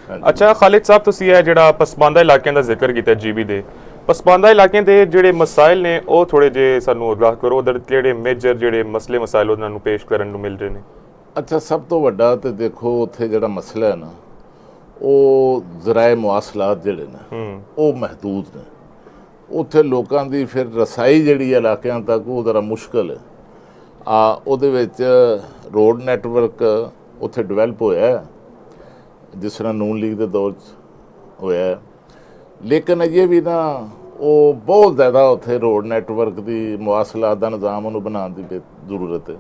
ਅੱਛਾ ਖਾਲਿਦ ਸਾਹਿਬ, ਤੁਸੀਂ ਇਹ ਜਿਹੜਾ ਪਸਮਾਨਦਾ ਇਲਾਕਿਆਂ ਦਾ ਜ਼ਿਕਰ ਕੀਤਾ ਜੀਬੀ ਦੇ, ਪਸਮਾਨਦਾ ਇਲਾਕਿਆਂ ਦੇ ਜਿਹੜੇ ਮਸਾਇਲ ਨੇ ਉਹ ਥੋੜੇ ਜੇ ਸਾਨੂੰ ਆਗਾਹ ਕਰੋ। ਉਧਰ ਜਿਹੜੇ ਮੇਜਰ ਜਿਹੜੇ ਮਸਲੇ ਮਸਾਇਲ ਉਹਨਾਂ ਨੂੰ ਪੇਸ਼ ਕਰਨ ਨੂੰ ਮਿਲ ਰਹੇ ਨੇ। ਅੱਛਾ, ਸਭ ਤੋਂ ਵੱਡਾ ਤੇ ਦੇਖੋ ਉੱਥੇ ਜਿਹੜਾ ਮਸਲਾ ਹੈ ਨਾ, ਉਹ ਜ਼ਰਾਏ ਮੁਆਸਲਾਤ ਜਿਹੜੇ ਨੇ ਉਹ ਮਹਦੂਦ ਨੇ। ਉੱਥੇ ਲੋਕਾਂ ਦੀ ਫਿਰ ਰਸਾਈ ਜਿਹੜੀ ਇਲਾਕਿਆਂ ਤੱਕ ਉਹ ਜ਼ਰਾ ਮੁਸ਼ਕਲ ਹੈ। ਉਹਦੇ ਵਿੱਚ ਰੋਡ ਨੈਟਵਰਕ ਉੱਥੇ ਡਿਵੈਲਪ ਹੋਇਆ ਜਿਸ ਤਰ੍ਹਾਂ ਨੂਨ ਲੀਗ ਦੇ ਦੌਰ 'ਚ ਹੋਇਆ, ਲੇਕਿਨ ਅਜੇ ਵੀ ਨਾ ਉਹ ਬਹੁਤ ਜ਼ਿਆਦਾ ਉੱਥੇ ਰੋਡ ਨੈਟਵਰਕ ਦੀ ਮੁਆਸਲਾਤ ਦਾ ਨਿਜ਼ਾਮ ਉਹਨੂੰ ਬਣਾਉਣ ਦੀ ਜ਼ਰੂਰਤ ਹੈ।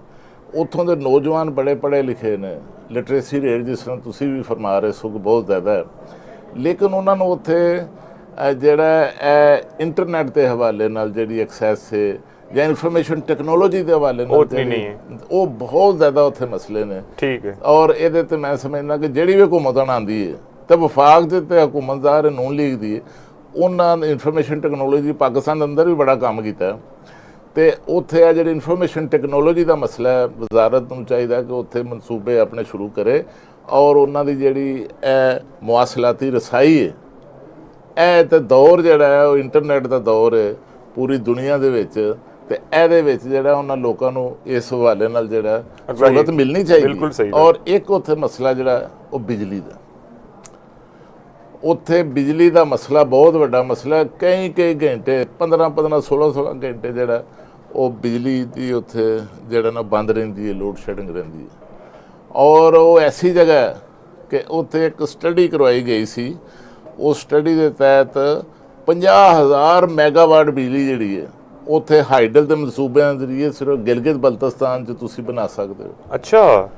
ਉੱਥੋਂ ਦੇ ਨੌਜਵਾਨ ਬੜੇ ਪੜ੍ਹੇ ਲਿਖੇ ਨੇ, ਲਿਟਰੇਸੀ ਰੇਟ ਜਿਸ ਤਰ੍ਹਾਂ ਤੁਸੀਂ ਵੀ ਫਰਮਾ ਰਹੇ ਸੋ ਬਹੁਤ ਜ਼ਿਆਦਾ ਹੈ, ਲੇਕਿਨ ਉਹਨਾਂ ਨੂੰ ਉੱਥੇ ਜਿਹੜਾ ਇੰਟਰਨੈਟ ਦੇ ਹਵਾਲੇ ਨਾਲ ਜਿਹੜੀ ਐਕਸੈਸ ਹੈ ਜਾਂ ਇਨਫੋਰਮੇਸ਼ਨ ਟੈਕਨੋਲੋਜੀ ਦੇ ਹਵਾਲੇ ਨਾਲ ਉਹ ਬਹੁਤ ਜ਼ਿਆਦਾ ਉੱਥੇ ਮਸਲੇ ਨੇ। ਠੀਕ ਹੈ। ਔਰ ਇਹਦੇ ਤੇ ਮੈਂ ਸਮਝਦਾ ਕਿ ਜਿਹੜੀ ਵੀ ਹੁਕੂਮਤ ਆਉਂਦੀ ਹੈ ਤੇ ਵਫਾਕ ਦੇ ਤੇ ਹਕੂਮਤਦਾਰ ਨੂਨ ਲੀਗ ਦੀ, ਉਹਨਾਂ ਨੇ ਇਨਫੋਰਮੇਸ਼ਨ ਟੈਕਨੋਲੋਜੀ ਪਾਕਿਸਤਾਨ ਅੰਦਰ ਵੀ ਬੜਾ ਕੰਮ ਕੀਤਾ। ਤੇ ਉੱਥੇ ਆ ਜਿਹੜੀ ਇਨਫੋਰਮੇਸ਼ਨ ਟੈਕਨੋਲੋਜੀ ਦਾ ਮਸਲਾ ਹੈ, ਵਜ਼ਾਰਤ ਨੂੰ ਚਾਹੀਦਾ ਕਿ ਉੱਥੇ ਮਨਸੂਬੇ ਆਪਣੇ ਸ਼ੁਰੂ ਕਰੇ ਔਰ ਉਹਨਾਂ ਦੀ ਜਿਹੜੀ ਇਹ ਮੁਆਸਲਾਤੀ ਰਸਾਈ ਹੈ, ਇਹ ਤੇ ਦੌਰ ਜਿਹੜਾ ਹੈ ਉਹ ਇੰਟਰਨੈਟ ਦਾ ਦੌਰ ਹੈ ਪੂਰੀ ਦੁਨੀਆ ਦੇ ਵਿੱਚ, ਤੇ ਇਹਦੇ ਵਿੱਚ ਜਿਹੜਾ ਉਹਨਾਂ ਲੋਕਾਂ ਨੂੰ ਇਸ ਹਵਾਲੇ ਨਾਲ ਜਿਹੜਾ ਸਹੂਲਤ ਮਿਲਣੀ ਚਾਹੀਦੀ। ਔਰ ਇੱਕ ਉੱਥੇ ਮਸਲਾ ਜਿਹੜਾ ਉਹ ਬਿਜਲੀ ਦਾ, ਉੱਥੇ ਬਿਜਲੀ ਦਾ ਮਸਲਾ ਬਹੁਤ ਵੱਡਾ ਮਸਲਾ, ਕਈ ਘੰਟੇ 15 16 ਘੰਟੇ ਜਿਹੜਾ ਉਹ ਬਿਜਲੀ ਦੀ ਉੱਥੇ ਜਿਹੜਾ ਨਾ ਬੰਦ ਰਹਿੰਦੀ ਹੈ, ਲੋਡ ਸ਼ੈਡਿੰਗ ਰਹਿੰਦੀ ਹੈ। ਔਰ ਉਹ ਐਸੀ ਜਗ੍ਹਾ ਕਿ ਉੱਥੇ ਇੱਕ ਸਟੱਡੀ ਕਰਵਾਈ ਗਈ ਸੀ, ਉਸ ਸਟੱਡੀ ਦੇ ਤਹਿਤ 50,000 ਮੈਗਾਵਾਟ ਬਿਜਲੀ ਜਿਹੜੀ ਹੈ ਉੱਥੇ ਹਾਈਡਲ ਦੇ ਮਨਸੂਬਿਆਂ ਦੇ ਜ਼ਰੀਏ ਸਿਰਫ ਗਿਲਗਿਤ ਬਲਤਿਸਤਾਨ 'ਚ ਤੁਸੀਂ ਬਣਾ ਸਕਦੇ ਹੋ। ਅੱਛਾ,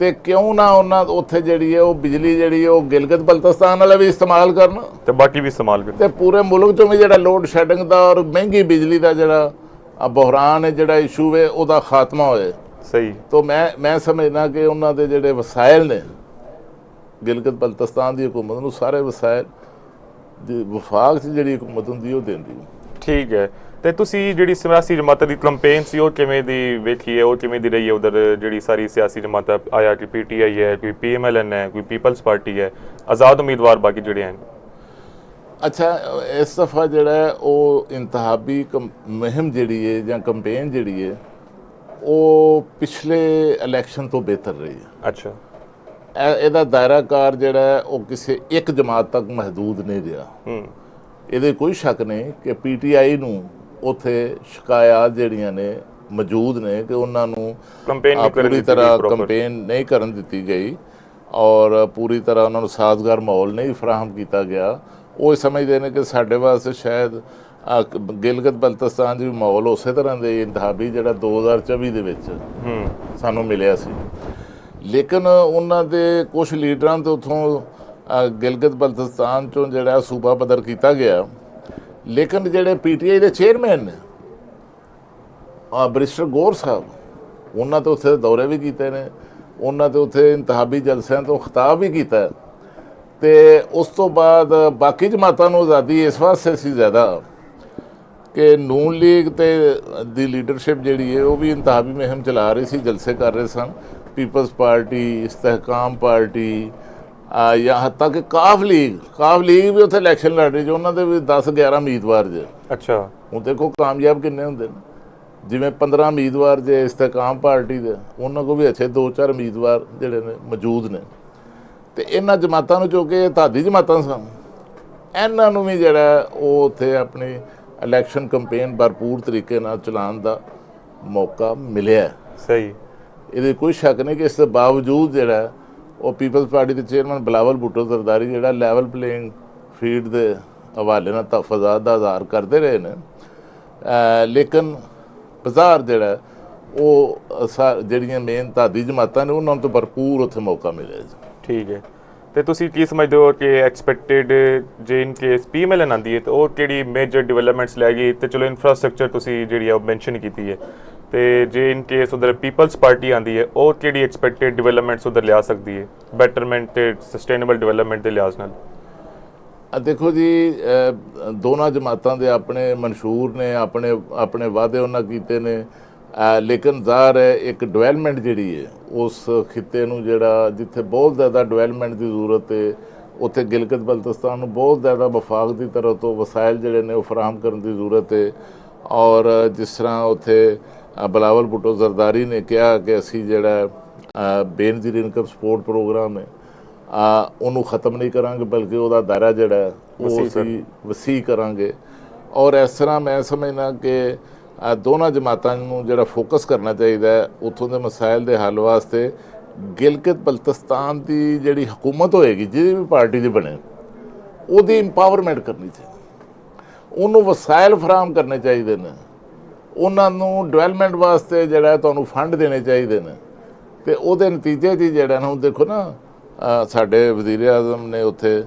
ਤੇ ਕਿਉਂ ਨਾ ਉਹਨਾਂ ਉੱਥੇ ਜਿਹੜੀ ਹੈ ਉਹ ਬਿਜਲੀ ਜਿਹੜੀ ਉਹ ਗਿਲਗਿਤ ਬਲਤਿਸਤਾਨ ਵਾਲੇ ਵੀ ਇਸਤੇਮਾਲ ਕਰਨ ਤੇ ਬਾਕੀ ਵੀ ਇਸਤੇਮਾਲ ਕਰਨ, ਤੇ ਪੂਰੇ ਮੁਲਕ 'ਚੋਂ ਵੀ ਜਿਹੜਾ ਲੋਡ ਸ਼ੈਡਿੰਗ ਦਾ ਔਰ ਮਹਿੰਗੀ ਬਿਜਲੀ ਦਾ ਜਿਹੜਾ ਬੁਹਰਾਨ ਹੈ, ਜਿਹੜਾ ਇਸ਼ੂ ਹੈ, ਉਹਦਾ ਖਾਤਮਾ ਹੋਏ। ਸਹੀ। ਤਾਂ ਮੈਂ ਸਮਝਦਾ ਕਿ ਉਹਨਾਂ ਦੇ ਜਿਹੜੇ ਵਸਾਇਲ ਨੇ ਗਿਲਗਿਤ ਬਲਤਿਸਤਾਨ ਦੀ ਹੁਕੂਮਤ ਨੂੰ ਸਾਰੇ ਵਸਾਇਲ ਵਫਾਕ 'ਚ ਜਿਹੜੀ ਹੁਕੂਮਤ ਹੁੰਦੀ ਉਹ ਦਿੰਦੀ। ਠੀਕ ਹੈ। ਤੇ ਤੁਸੀਂ ਜਿਹੜੀ ਸਿਆਸੀ ਜਮਾਤਾਂ ਦੀ ਕੰਪੇਨ ਸੀ ਉਹ ਕਿਵੇਂ ਦੀ ਵੇਖੀ ਹੈ, ਉਹ ਕਿਵੇਂ ਦੀ ਰਹੀ ਹੈ? ਉਧਰ ਜਿਹੜੀ ਸਾਰੀ ਸਿਆਸੀ ਜਮਾਤਾਂ ਆਇਆ ਕਿ PTI ਹੈ, ਕੋਈ PMLN ਹੈ, ਕੋਈ ਪੀਪਲਸ ਪਾਰਟੀ ਹੈ, ਆਜ਼ਾਦ ਉਮੀਦਵਾਰ ਬਾਕੀ ਜਿਹੜੇ ਹਨ। ਅੱਛਾ, ਇਸ ਦਫਾ ਜਿਹੜਾ ਉਹ ਇੰਤਖਾਬੀ ਮੁਹਿੰਮ ਜਿਹੜੀ ਹੈ ਜਾਂ ਕੰਪੇਨ ਜਿਹੜੀ ਹੈ ਉਹ ਪਿਛਲੇ ਇਲੈਕਸ਼ਨ ਤੋਂ ਬਿਹਤਰ ਰਹੀ ਹੈ। ਅੱਛਾ। ਇਹਦਾ ਦਾਇਰਾਕਾਰ ਜਿਹੜਾ ਉਹ ਕਿਸੇ ਇੱਕ ਜਮਾਤ ਤੱਕ ਮਹਦੂਦ ਨਹੀਂ ਰਿਹਾ। ਇਹਦੇ ਕੋਈ ਸ਼ੱਕ ਨਹੀਂ ਕਿ PTI ਨੂੰ ਉੱਥੇ ਸ਼ਿਕਾਇਤ ਜਿਹੜੀਆਂ ਨੇ ਮੌਜੂਦ ਨੇ ਕਿ ਉਹਨਾਂ ਨੂੰ ਪੂਰੀ ਤਰ੍ਹਾਂ ਕੰਪੇਨ ਨਹੀਂ ਕਰਨ ਦਿੱਤੀ ਗਈ ਔਰ ਪੂਰੀ ਤਰ੍ਹਾਂ ਉਹਨਾਂ ਨੂੰ ਸਾਜ਼ਗਾਰ ਮਾਹੌਲ ਨਹੀਂ ਫਰਾਹਮ ਕੀਤਾ ਗਿਆ। ਉਹ ਸਮਝਦੇ ਨੇ ਕਿ ਸਾਡੇ ਵਾਸਤੇ ਸ਼ਾਇਦ ਗਿਲਗਿਤ ਬਲਤਿਸਤਾਨ ਦੀ ਮਾਹੌਲ ਉਸੇ ਤਰ੍ਹਾਂ ਦੇ ਇੰਤਖਾਬੀ ਜਿਹੜਾ 2024 ਦੇ ਵਿੱਚ ਸਾਨੂੰ ਮਿਲਿਆ ਸੀ, ਲੇਕਿਨ ਉਹਨਾਂ ਦੇ ਕੁਝ ਲੀਡਰਾਂ ਤੋਂ ਉੱਥੋਂ ਗਿਲਗਿਤ ਬਲਤਿਸਤਾਨ 'ਚੋਂ ਜਿਹੜਾ ਸੂਬਾ ਬਦਰ ਕੀਤਾ ਗਿਆ, ਲੇਕਿਨ ਜਿਹੜੇ PTI ਦੇ ਚੇਅਰਮੈਨ ਨੇ ਬਰਿਸਟਰ ਗੌਰ ਸਾਹਿਬ, ਉਹਨਾਂ ਤੋਂ ਉੱਥੇ ਦੌਰੇ ਵੀ ਕੀਤੇ ਨੇ, ਉਹਨਾਂ ਤੇ ਉੱਥੇ ਇੰਤਖਾਬੀ ਜਲਸਿਆਂ ਤੋਂ ਖਿਤਾਬ ਵੀ ਕੀਤਾ। ਤੇ ਉਸ ਤੋਂ ਬਾਅਦ ਬਾਕੀ ਜਮਾਤਾਂ ਨੂੰ ਆਜ਼ਾਦੀ ਇਸ ਵਾਸਤੇ ਸੀ ਜ਼ਿਆਦਾ ਕਿ ਨੂਨ ਲੀਗ ਤੇ ਦੀ ਲੀਡਰਸ਼ਿਪ ਜਿਹੜੀ ਹੈ ਉਹ ਵੀ ਇੰਤਖਾਬੀ ਮੁਹਿੰਮ ਚਲਾ ਰਹੀ ਸੀ, ਜਲਸੇ ਕਰ ਰਹੇ ਸਨ। ਪੀਪਲਸ ਪਾਰਟੀ, ਇਸਤਹਿਕਾਮ ਪਾਰਟੀ ਜਾਂ ਹੱਤਾਂ ਕਿ ਕਾਫ ਲੀਗ ਵੀ ਉੱਥੇ ਇਲੈਕਸ਼ਨ ਲੜ ਰਹੀ ਜੀ, ਉਹਨਾਂ ਦੇ ਵੀ 10-11 ਉਮੀਦਵਾਰ ਜੇ। ਅੱਛਾ। ਹੁਣ ਦੇਖੋ ਕਾਮਯਾਬ ਕਿੰਨੇ ਹੁੰਦੇ ਨੇ, ਜਿਵੇਂ 15 ਉਮੀਦਵਾਰ ਜੇ ਇਸਤਹਿਕਾਮ ਪਾਰਟੀ ਦੇ, ਉਹਨਾਂ ਕੋਲ ਵੀ ਅੱਛੇ 2-4 ਉਮੀਦਵਾਰ ਜਿਹੜੇ ਨੇ ਮੌਜੂਦ ਨੇ। ਤੇ ਇਹਨਾਂ ਜਮਾਤਾਂ ਨੂੰ ਜੋ ਕਿ ਧਾਦੀ ਜਮਾਤਾਂ ਸਨ, ਇਹਨਾਂ ਨੂੰ ਵੀ ਜਿਹੜਾ ਉਹ ਉੱਥੇ ਆਪਣੀ ਇਲੈਕਸ਼ਨ ਕੰਪੇਨ ਭਰਪੂਰ ਤਰੀਕੇ ਨਾਲ ਚਲਾਉਣ ਦਾ ਮੌਕਾ ਮਿਲਿਆ। ਸਹੀ। ਇਹਦੇ ਕੋਈ ਸ਼ੱਕ ਨਹੀਂ ਕਿ ਇਸ ਦੇ ਬਾਵਜੂਦ ਜਿਹੜਾ ਉਹ ਪੀਪਲਸ ਪਾਰਟੀ ਦੇ ਚੇਅਰਮੈਨ ਬਿਲਾਵਲ ਭੁੱਟੋ ਜ਼ਰਦਾਰੀ ਜਿਹੜਾ ਲੈਵਲ ਪਲੇਇੰਗ ਫੀਲਡ ਦੇ ਹਵਾਲੇ ਨਾਲ ਤਹਫਜ਼ਾਤ ਦਾ ਇਜ਼ਹਾਰ ਕਰਦੇ ਰਹੇ ਨੇ, ਲੇਕਿਨ ਬਾਜ਼ਾਰ ਜਿਹੜਾ ਉਹ ਜਿਹੜੀਆਂ ਮੇਨ ਧਾਦੀ ਜਮਾਤਾਂ ਨੇ ਉਹਨਾਂ ਨੂੰ ਤਾਂ ਭਰਪੂਰ ਉੱਥੇ ਮੌਕਾ ਮਿਲਿਆ ਜੀ। ਠੀਕ ਹੈ। ਤੇ ਤੁਸੀਂ ਕੀ ਸਮਝਦੇ ਹੋ ਕਿ ਐਕਸਪੈਕਟਡ ਜੇ ਇਨ ਕੇਸ PMLN ਆਉਂਦੀ ਹੈ ਤਾਂ ਉਹ ਕਿਹੜੀ ਮੇਜਰ ਡਿਵੈਲਪਮੈਂਟਸ ਲੈ ਗਈ? ਤੇ ਚਲੋ ਇਨਫਰਾਸਟ੍ਰਕਚਰ ਤੁਸੀਂ ਜਿਹੜੀ ਆ ਉਹ ਮੈਂਸ਼ਨ ਕੀਤੀ ਹੈ, ਤੇ ਜੇ ਇਨ ਕੇਸ ਉਧਰ ਪੀਪਲਸ ਪਾਰਟੀ ਆਉਂਦੀ ਹੈ ਉਹ ਕਿਹੜੀ ਐਕਸਪੈਕਟਡ ਡਿਵੈਲਪਮੈਂਟਸ ਉਧਰ ਲਿਆ ਸਕਦੀ ਹੈ ਬੈਟਰਮੈਂਟ ਤੇ ਸਸਟੇਨੇਬਲ ਡਿਵੈਲਪਮੈਂਟ ਦੇ ਲਿਹਾਜ਼ ਨਾਲ? ਦੇਖੋ ਜੀ, ਦੋਨਾਂ ਜਮਾਤਾਂ ਦੇ ਆਪਣੇ ਮਨਸ਼ੂਰ ਨੇ, ਆਪਣੇ ਵਾਅਦੇ ਉਹਨਾਂ ਕੀਤੇ ਨੇ, ਲੇਕਿਨ ਜ਼ਾਹਰ ਹੈ ਇੱਕ ਡਿਵੈਲਪਮੈਂਟ ਜਿਹੜੀ ਹੈ ਉਸ ਖਿੱਤੇ ਨੂੰ ਜਿਹੜਾ ਜਿੱਥੇ ਬਹੁਤ ਜ਼ਿਆਦਾ ਡਿਵੈਲਪਮੈਂਟ ਦੀ ਜ਼ਰੂਰਤ ਹੈ ਉੱਥੇ ਗਿਲਗਿਤ ਬਲਤਿਸਤਾਨ ਨੂੰ ਬਹੁਤ ਜ਼ਿਆਦਾ ਵਫਾਕ ਦੀ ਤਰ੍ਹਾਂ ਤੋਂ ਵਸਾਇਲ ਜਿਹੜੇ ਨੇ ਉਹ ਫਰਾਹਮ ਕਰਨ ਦੀ ਜ਼ਰੂਰਤ ਹੈ। ਔਰ ਜਿਸ ਤਰ੍ਹਾਂ ਉੱਥੇ ਬਿਲਾਵਲ ਭੁੱਟੋ ਜ਼ਰਦਾਰੀ ਨੇ ਕਿਹਾ ਕਿ ਅਸੀਂ ਜਿਹੜਾ ਬੇਨਜ਼ੀਰ ਇਨਕਮ ਸਪੋਰਟ ਪ੍ਰੋਗਰਾਮ ਹੈ ਉਹਨੂੰ ख़त्म ਨਹੀਂ ਕਰਾਂਗੇ, ਬਲਕਿ ਉਹਦਾ ਦਾਇਰਾ ਜਿਹੜਾ ਉਹ ਅਸੀਂ ਵਸੀ ਕਰਾਂਗੇ। ਔਰ ਇਸ ਤਰ੍ਹਾਂ ਮੈਂ ਸਮਝਦਾ ਕਿ ਦੋਨਾਂ ਜਮਾਤਾਂ ਨੂੰ ਜਿਹੜਾ ਫੋਕਸ ਕਰਨਾ ਚਾਹੀਦਾ ਹੈ ਉੱਥੋਂ ਦੇ ਮਸਾਇਲ ਦੇ ਹੱਲ ਵਾਸਤੇ। ਗਿਲਗਿਤ ਬਲਤਿਸਤਾਨ ਦੀ ਜਿਹੜੀ ਹਕੂਮਤ ਹੋਏਗੀ, ਜਿਹੜੀ ਵੀ ਪਾਰਟੀ ਦੀ ਬਣੇ, ਉਹਦੀ ਇੰਪਾਵਰਮੈਂਟ ਕਰਨੀ ਚਾਹੀਦੀ, ਉਹਨੂੰ ਵਸਾਇਲ ਫਰਾਹਮ ਕਰਨੇ ਚਾਹੀਦੇ ਨੇ, ਉਹਨਾਂ ਨੂੰ ਡਿਵੈਲਪਮੈਂਟ ਵਾਸਤੇ ਜਿਹੜਾ ਤੁਹਾਨੂੰ ਫੰਡ ਦੇਣੇ ਚਾਹੀਦੇ ਨੇ। ਤੇ ਉਹਦੇ ਨਤੀਜੇ 'ਚ ਜਿਹੜਾ ਨਾ, ਹੁਣ ਦੇਖੋ ਨਾ ਸਾਡੇ ਵਜ਼ੀਰ ਆਜ਼ਮ ਨੇ ਉੱਥੇ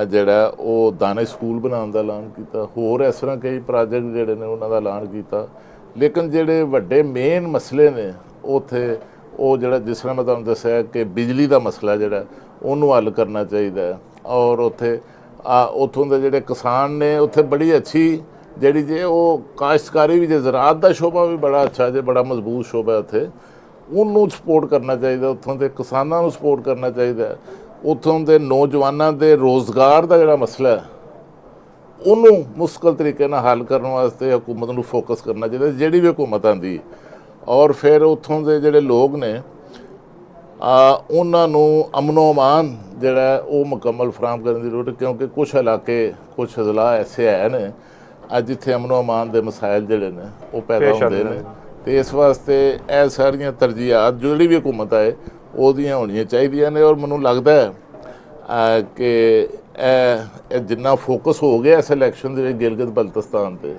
ਜਿਹੜਾ ਉਹ ਦਾਨਿਸ਼ ਸਕੂਲ ਬਣਾਉਣ ਦਾ ਐਲਾਨ ਕੀਤਾ, ਹੋਰ ਇਸ ਤਰ੍ਹਾਂ ਕਈ ਪ੍ਰੋਜੈਕਟ ਜਿਹੜੇ ਨੇ ਉਹਨਾਂ ਦਾ ਐਲਾਨ ਕੀਤਾ। ਲੇਕਿਨ ਜਿਹੜੇ ਵੱਡੇ ਮੇਨ ਮਸਲੇ ਨੇ ਉੱਥੇ, ਉਹ ਜਿਹੜਾ ਜਿਸ ਤਰ੍ਹਾਂ ਮੈਂ ਤੁਹਾਨੂੰ ਦੱਸਿਆ ਕਿ ਬਿਜਲੀ ਦਾ ਮਸਲਾ ਜਿਹੜਾ ਉਹਨੂੰ ਹੱਲ ਕਰਨਾ ਚਾਹੀਦਾ ਹੈ। ਔਰ ਉੱਥੇ ਉੱਥੋਂ ਦੇ ਜਿਹੜੇ ਕਿਸਾਨ ਨੇ ਉੱਥੇ ਬੜੀ ਅੱਛੀ ਜਿਹੜੀ ਜੇ ਉਹ ਕਾਸ਼ਤਕਾਰੀ ਵੀ, ਜੇ ਜ਼ਰਾਅਤ ਦਾ ਸ਼ੋਭਾ ਵੀ ਬੜਾ ਅੱਛਾ, ਜੇ ਬੜਾ ਮਜ਼ਬੂਤ ਸ਼ੋਭਾ ਉੱਥੇ, ਉਹਨੂੰ ਸਪੋਰਟ ਕਰਨਾ ਚਾਹੀਦਾ। ਉੱਥੋਂ ਦੇ ਕਿਸਾਨਾਂ ਨੂੰ ਸਪੋਰਟ ਕਰਨਾ ਚਾਹੀਦਾ। ਉੱਥੋਂ ਦੇ ਨੌਜਵਾਨਾਂ ਦੇ ਰੋਜ਼ਗਾਰ ਦਾ ਜਿਹੜਾ ਮਸਲਾ ਹੈ ਉਹਨੂੰ ਮੁਸ਼ਕਲ ਤਰੀਕੇ ਨਾਲ ਹੱਲ ਕਰਨ ਵਾਸਤੇ ਹਕੂਮਤ ਨੂੰ ਫੋਕਸ ਕਰਨਾ ਚਾਹੀਦਾ, ਜਿਹੜੀ ਵੀ ਹਕੂਮਤ ਆਉਂਦੀ। ਔਰ ਫਿਰ ਉੱਥੋਂ ਦੇ ਜਿਹੜੇ ਲੋਕ ਨੇ ਉਹਨਾਂ ਨੂੰ ਅਮਨੋ ਅਮਾਨ ਜਿਹੜਾ ਉਹ ਮੁਕੰਮਲ ਫਰਾਹਮ ਕਰਨ ਦੀ ਜ਼ਰੂਰਤ, ਕਿਉਂਕਿ ਕੁਛ ਇਲਾਕੇ, ਕੁਛ ਅਜ਼ਲਾ ਐਸੇ ਹੈ ਨੇ ਜਿੱਥੇ ਅਮਨੋ ਅਮਾਨ ਦੇ ਮਸਾਇਲ ਜਿਹੜੇ ਨੇ ਉਹ ਪੈਦਾ ਹੁੰਦੇ ਨੇ। ਤੇ ਇਸ ਵਾਸਤੇ ਇਹ ਸਾਰੀਆਂ ਤਰਜੀਹਾਤ ਜਿਹੜੀ ਵੀ ਹਕੂਮਤ ਆਏ ਉਹਦੀਆਂ ਹੋਣੀਆਂ ਚਾਹੀਦੀਆਂ ਨੇ। ਔਰ ਮੈਨੂੰ ਲੱਗਦਾ ਹੈ ਕਿ ਇਹ ਜਿੰਨਾ ਫੋਕਸ ਹੋ ਗਿਆ ਇਸ ਇਲੈਕਸ਼ਨ ਦੇ ਵਿੱਚ ਗਿਲਗਿਤ ਬਲਤਿਸਤਾਨ 'ਤੇ,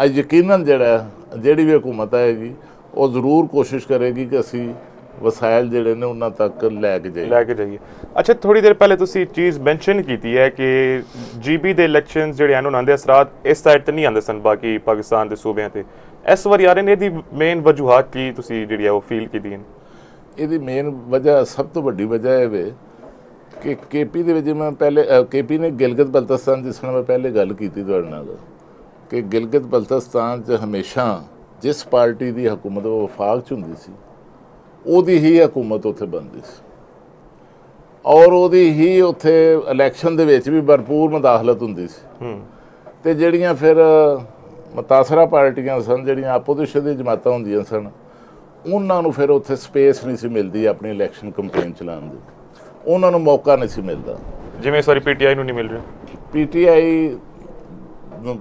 ਯਕੀਨਨ ਜਿਹੜੀ ਵੀ ਹਕੂਮਤ ਆਏਗੀ ਉਹ ਜ਼ਰੂਰ ਕੋਸ਼ਿਸ਼ ਕਰੇਗੀ ਕਿ ਅਸੀਂ ਵਸਾਇਲ ਜਿਹੜੇ ਨੇ ਉਹਨਾਂ ਤੱਕ ਲੈ ਕੇ ਜਾਈਏ। ਅੱਛਾ, ਥੋੜੀ ਦੇਰ ਪਹਿਲੇ ਤੁਸੀਂ ਚੀਜ਼ ਮੈਂਸ਼ਨ ਕੀਤੀ ਹੈ ਕਿ GB ਦੇ ਇਲੈਕਸ਼ਨਸ ਜਿਹੜੇ ਹਨ ਉਹਨਾਂ ਦੇ ਅਸਰਾਤ ਇਸ ਸਾਈਡ ਤੇ ਨਹੀਂ ਆਉਂਦੇ ਸਨ ਬਾਕੀ ਪਾਕਿਸਤਾਨ ਦੇ ਸੂਬਿਆਂ ਤੇ। ਇਸ ਵਾਰੀ ਆ ਰਹੇ ਨੇ, ਇਹਦੀ ਮੇਨ ਵਜੂਹਾਤ ਕੀ ਤੁਸੀਂ ਜਿਹੜੀ ਹੈ ਉਹ ਫੀਲ ਕੀਤੀ ਹੈ? ਇਹਦੀ ਮੇਨ ਵਜ੍ਹਾ, ਸਭ ਤੋਂ ਵੱਡੀ ਵਜ੍ਹਾ ਇਹ ਵੇ ਕਿ KP ਦੇ ਵਿੱਚ, ਮੈਂ ਪਹਿਲੇ KP ਨੇ ਗਿਲਗਿਤ ਬਲਤਿਸਤਾਨ, ਜਿਸ ਨਾਲ ਮੈਂ ਪਹਿਲੇ ਗੱਲ ਕੀਤੀ ਤੁਹਾਡੇ ਨਾਲ, ਕਿ ਗਿਲਗਿਤ ਬਲਤਿਸਤਾਨ 'ਚ ਹਮੇਸ਼ਾ ਜਿਸ ਪਾਰਟੀ ਦੀ ਹਕੂਮਤ ਉਹ ਵਫਾਕ 'ਚ ਹੁੰਦੀ ਸੀ ਉਹਦੀ ਹੀ ਹਕੂਮਤ ਉੱਥੇ ਬਣਦੀ ਸੀ, ਔਰ ਉਹਦੀ ਹੀ ਉੱਥੇ ਇਲੈਕਸ਼ਨ ਦੇ ਵਿੱਚ ਵੀ ਭਰਪੂਰ ਮੁਦਾਖਲਤ ਹੁੰਦੀ ਸੀ। ਤੇ ਜਿਹੜੀਆਂ ਫਿਰ ਮੁਤਾਸਰਾ ਪਾਰਟੀਆਂ ਸਨ, ਜਿਹੜੀਆਂ ਆਪੋਜੀਸ਼ਨ ਦੀਆਂ ਜਮਾਤਾਂ ਹੁੰਦੀਆਂ ਸਨ, ਉਹਨਾਂ ਨੂੰ ਫਿਰ ਉੱਥੇ ਸਪੇਸ ਨਹੀਂ ਸੀ ਮਿਲਦੀ ਆਪਣੀ ਇਲੈਕਸ਼ਨ ਕੰਪੇਨ ਚਲਾਉਣ ਦੀ, ਉਹਨਾਂ ਨੂੰ ਮੌਕਾ ਨਹੀਂ ਸੀ ਮਿਲਦਾ। ਜਿਵੇਂ ਇਸ ਵਾਰੀ PTI ਨੂੰ ਨਹੀਂ ਮਿਲ ਰਿਹਾ। PTI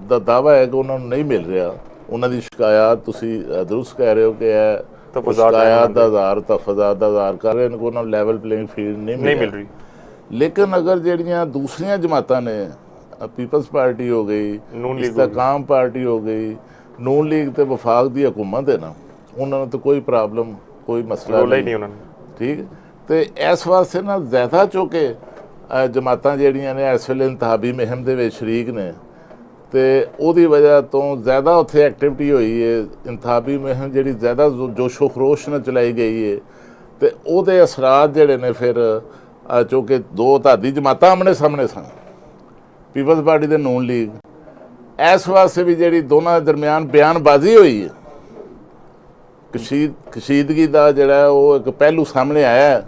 ਦਾ ਦਾਅਵਾ ਹੈ ਕਿ ਉਹਨਾਂ ਨੂੰ ਨਹੀਂ ਮਿਲ ਰਿਹਾ। ਉਹਨਾਂ ਦੀ ਸ਼ਿਕਾਇਤ ਤੁਸੀਂ ਦਰੁਸਤ ਕਹਿ ਰਹੇ ਹੋ ਕਿ ਇਹ ਸ਼ਿਕਾਇਤ ਦਾ ਆਧਾਰ, ਤਫਜ਼ਾਤ ਦਾ ਆਧਾਰ ਕਰ ਰਹੇ ਨੇ ਕਿ ਉਹਨਾਂ ਨੂੰ ਲੈਵਲ ਪਲੇਇੰਗ ਫੀਲਡ ਨਹੀਂ ਮਿਲ ਰਹੀ। ਲੇਕਿਨ ਅਗਰ ਜਿਹੜੀਆਂ ਦੂਸਰੀਆਂ ਜਮਾਤਾਂ ਨੇ, ਪੀਪਲਸ ਪਾਰਟੀ ਹੋ ਗਈ, ਇਸਤਕਾਮ ਪਾਰਟੀ ਹੋ ਗਈ, ਨੂਨ ਲੀਗ ਤੇ ਵਫਾਕ ਦੀ ਹਕੂਮਤ ਹੈ ਨਾ, ਉਹਨਾਂ ਨੂੰ ਤਾਂ ਕੋਈ ਪ੍ਰੋਬਲਮ, ਕੋਈ ਮਸਲਾ ਨਹੀਂ ਉਹਨਾਂ ਨੂੰ, ਠੀਕ। ਤੇ ਇਸ ਵਾਸਤੇ ਨਾ ਜ਼ਿਆਦਾ ਚੁੱਕੇ ਜਮਾਤਾਂ ਜਿਹੜੀਆਂ ਨੇ ਇਸ ਵੇਲੇ ਇੰਤਖਾਬੀ ਮੁਹਿੰਮ ਦੇ ਵਿੱਚ ਸ਼ਰੀਕ ਨੇ, ਤੇ ਉਹਦੀ ਵਜ੍ਹਾ ਤੋਂ ਜ਼ਿਆਦਾ ਉੱਥੇ ਐਕਟੀਵਿਟੀ ਹੋਈ ਹੈ। ਇੰਤਖਾਬੀ ਮੁਹਿੰਮ ਜਿਹੜੀ ਜ਼ਿਆਦਾ ਜੋਸ਼ੋ ਖਰੋਸ਼ ਨਾਲ ਚਲਾਈ ਗਈ ਹੈ, ਤੇ ਉਹਦੇ ਅਸਰਾਤ ਜਿਹੜੇ ਨੇ ਫਿਰ ਚੂँਕਿ ਦੋ ਧਾਦੀ ਜਮਾਤਾਂ ਆਮਣੇ ਸਾਹਮਣੇ ਸਨ, ਪੀਪਲਸ ਪਾਰਟੀ ਤੇ ਨੂਨ ਲੀਗ, ਇਸ ਵਾਸਤੇ ਵੀ ਜਿਹੜੀ ਦੋਨਾਂ ਦੇ ਦਰਮਿਆਨ ਬਿਆਨਬਾਜ਼ੀ ਹੋਈ ਹੈ, ਕਸ਼ੀਦਗੀ ਦਾ ਜਿਹੜਾ ਉਹ ਇੱਕ ਪਹਿਲੂ ਸਾਹਮਣੇ ਆਇਆ,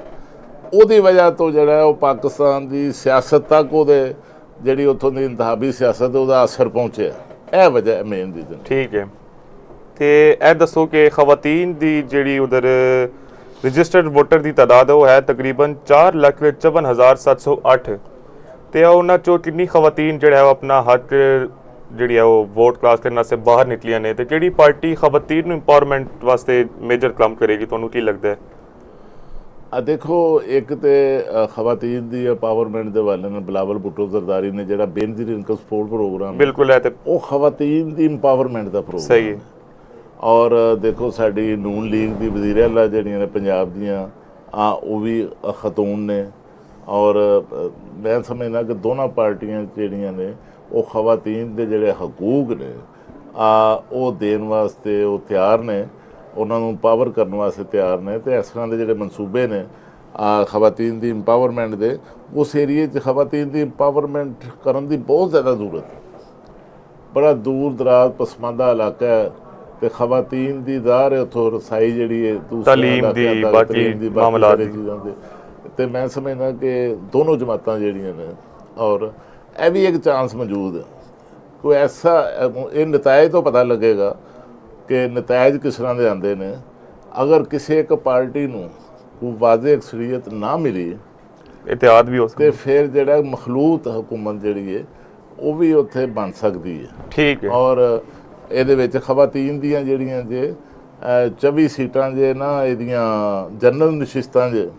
ਉਹਦੀ ਵਜ੍ਹਾ ਤੋਂ ਜਿਹੜਾ ਉਹ ਪਾਕਿਸਤਾਨ ਦੀ ਸਿਆਸਤ ਤੱਕ, ਉਹਦੇ ਜਿਹੜੀ ਉੱਥੋਂ ਦੀ ਇੰਤਖਾਬੀ ਸਿਆਸਤ ਉਹਦਾ ਅਸਰ ਪਹੁੰਚਿਆ। ਇਹ ਵਜ੍ਹਾ ਮੇਨ ਰੀਜ਼ਨ। ਠੀਕ ਹੈ। ਤੇ ਇਹ ਦੱਸੋ ਕਿ ਖਵਾਤੀਨ ਦੀ ਜਿਹੜੀ ਉਧਰ ਰਜਿਸਟਰਡ ਵੋਟਰ ਦੀ ਤਾਦਾਦ ਉਹ ਹੈ ਤਕਰੀਬਨ 4,54,708, ਤੇ ਉਹਨਾਂ ਚੋਂ ਕਿੰਨੀ ਖਵਾਤੀਨ ਜਿਹੜਾ ਉਹ ਆਪਣਾ ਹੱਕ ਜਿਹੜੀ ਹੈ ਉਹ ਵੋਟ ਕਾਸਟ ਕਰਨ ਵਾਸਤੇ ਬਾਹਰ ਨਿਕਲੀਆਂ ਨੇ, ਤੇ ਕਿਹੜੀ ਪਾਰਟੀ ਖਵਾਤੀਨ ਨੂੰ ਇੰਪਾਵਰਮੈਂਟ ਵਾਸਤੇ ਮੇਜਰ ਕੰਮ ਕਰੇਗੀ, ਤੁਹਾਨੂੰ ਕੀ ਲੱਗਦਾ ਹੈ? ਦੇਖੋ, ਇੱਕ ਤੇ ਖਵਾਤੀਨ ਦੀ ਇੰਪਾਵਰਮੈਂਟ ਦੇ ਵਾਲੇ ਨਾਲ ਬਿਲਾਵਲ ਭੁੱਟੋ ਜ਼ਰਦਾਰੀ ਨੇ ਜਿਹੜਾ ਬੇਨਜ਼ੀਰ ਇਨਕਮ ਸਪੋਰਟ ਪ੍ਰੋਗਰਾਮ, ਬਿਲਕੁਲ ਹੈ, ਤੇ ਉਹ ਖਵਾਤੀਨ ਦੀ ਇੰਪਾਵਰਮੈਂਟ ਦਾ ਪ੍ਰੋਗਰਾਮ ਸਹੀ ਹੈ। ਔਰ ਦੇਖੋ, ਸਾਡੀ ਨੂਨ ਲੀਗ ਦੀ ਵਜ਼ੀਰ ਆਲਾ ਜਿਹੜੀਆਂ ਨੇ ਪੰਜਾਬ ਦੀਆਂ, ਉਹ ਵੀ ਖਤੂਨ ਨੇ। ਔਰ ਮੈਂ ਸਮਝਦਾ ਕਿ ਦੋਨਾਂ ਪਾਰਟੀਆਂ ਜਿਹੜੀਆਂ ਨੇ ਉਹ ਖਵਾਤੀਨ ਦੇ ਜਿਹੜੇ ਹਕੂਕ ਨੇ ਉਹ ਦੇਣ ਵਾਸਤੇ ਉਹ ਤਿਆਰ ਨੇ, ਉਹਨਾਂ ਨੂੰ ਪਾਵਰ ਕਰਨ ਵਾਸਤੇ ਤਿਆਰ ਨੇ। ਤੇ ਇਸ ਤਰ੍ਹਾਂ ਦੇ ਜਿਹੜੇ ਮਨਸੂਬੇ ਨੇ ਖਵਾਤੀਨ ਦੀ ਇੰਪਾਵਰਮੈਂਟ ਦੇ, ਉਸ ਏਰੀਏ 'ਚ ਖਵਾਤੀਨ ਦੀ ਇੰਪਾਵਰਮੈਂਟ ਕਰਨ ਦੀ ਬਹੁਤ ਜ਼ਿਆਦਾ ਜ਼ਰੂਰਤ ਹੈ। ਬੜਾ ਦੂਰ ਦਰਾਜ਼ ਪਸਮਾਨਦਾ ਇਲਾਕਾ ਹੈ, ਤੇ ਖਵਾਤੀਨ ਦੀ ਜ਼ਾਹਰ ਹੈ ਉੱਥੋਂ ਰਸਾਈ ਜਿਹੜੀ ਹੈ ਤਾਲੀਮ ਦੀ, ਬਾਕੀ ਮਾਮਲਾਤ ਦੀ, ਤੇ ਮੈਂ ਸਮਝਦਾ ਕਿ ਦੋਨੋਂ ਜਮਾਤਾਂ ਜਿਹੜੀਆਂ ਨੇ ਔਰ ਇਹ ਵੀ ਇੱਕ ਚਾਂਸ ਮੌਜੂਦ ਹੈ ਕੋਈ ਐਸਾ ਇਹ ਨਤੀਜੇ ਤੋਂ ਪਤਾ ਲੱਗੇਗਾ ਕਿ ਨਤੀਜੇ ਕਿਸ ਤਰ੍ਹਾਂ ਦੇ ਆਉਂਦੇ ਨੇ ਅਗਰ ਕਿਸੇ ਇੱਕ ਪਾਰਟੀ ਨੂੰ ਕੋਈ ਵਾਜ਼ਿਹ ਅਕਸਰੀਅਤ ਨਾ ਮਿਲੀ ਇਤਿਹਾਦ ਵੀ ਹੋ ਤੇ ਸਕਦਾ। ਫਿਰ ਜਿਹੜਾ ਮਖਲੂਤ ਹੁਕੂਮਤ ਜਿਹੜੀ ਹੈ ਉਹ ਵੀ ਉੱਥੇ ਬਣ ਸਕਦੀ ਹੈ। ਠੀਕ ਹੈ। ਔਰ ਇਹਦੇ ਵਿੱਚ ਖਵਾਤੀਨ ਦੀਆਂ ਜਿਹੜੀਆਂ ਜੇ 24 ਸੀਟਾਂ ਜੇ ਨਾ ਇਹਦੀਆਂ ਜਨਰਲ ਨਸ਼ਿਸਤਾਂ ਜੇ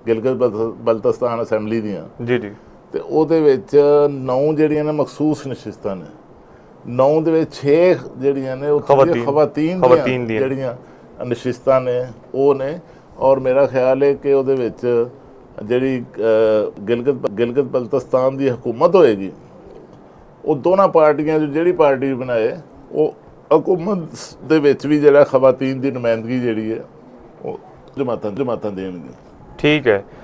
ਗਿਲਗਿਤ ਬਲਤਿਸਤਾਨ ਅਸੈਂਬਲੀ ਦੀਆਂ ਜੀ ਜੀ। ਤੇ ਉਹਦੇ ਵਿੱਚ 9 ਜਿਹੜੀਆਂ ਨੇ ਮਖਸੂਸ ਨਸ਼ਿਸਤਾਂ ਨੇ 9 ਦੇ ਵਿੱਚ 6 ਜਿਹੜੀਆਂ ਨੇ ਉਹ ਖਵਾਤੀਨ ਦੀਆਂ ਜਿਹੜੀਆਂ ਨਸ਼ਿਸਤਾਂ ਨੇ ਉਹ ਨੇ ਔਰ ਮੇਰਾ ਖਿਆਲ ਹੈ ਕਿ ਉਹਦੇ ਵਿੱਚ ਜਿਹੜੀ ਗਿਲਗਿਤ ਬਲਤਿਸਤਾਨ ਦੀ ਹਕੂਮਤ ਹੋਏਗੀ ਉਹ ਦੋਨਾਂ ਪਾਰਟੀਆਂ ਜਿਹੜੀ ਪਾਰਟੀ ਬਣਾਏ ਉਹ ਹਕੂਮਤ ਦੇ ਵਿੱਚ ਵੀ ਜਿਹੜਾ ਖਵਾਤੀਨ ਦੀ ਨੁਮਾਇੰਦਗੀ ਜਿਹੜੀ ਹੈ ਉਹ ਜਮਾਤਾਂ ਦੇਣਗੇ। ਠੀਕ ਹੈ।